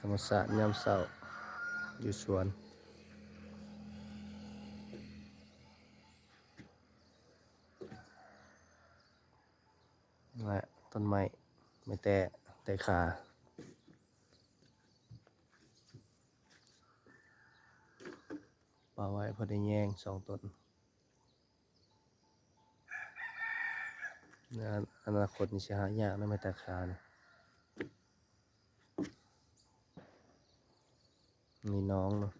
ธรรมศาสตร์ยามเช้าอยู่สวนและต้นไม้ไม่แต่ขาปาไว้พอได้แยง2 ต้นในอนาคตนี่สิหายากนะไม่แต่ขานี่มีน้องเนาะ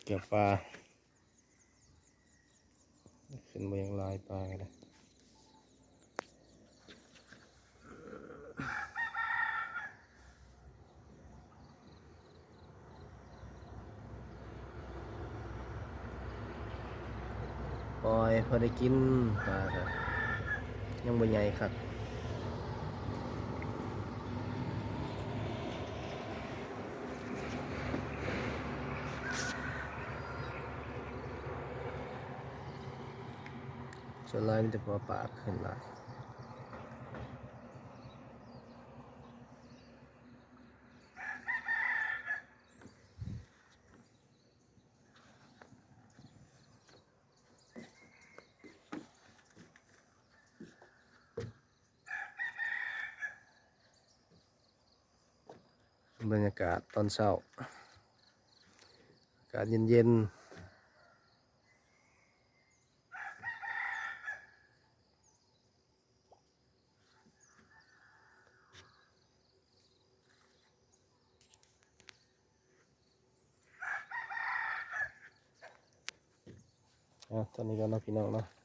เกี่ยวปลาขึ้นมายังลายปลากันเลยปล่อยพอได้กินปลากันยังบ่ใหญ่ครับส่วนลายมีแต่ปลาขึ้นลายบรรยากาศตอนเช้าอากาศเย็นๆตอนนี้ก็น้องพี่น้องเนาะ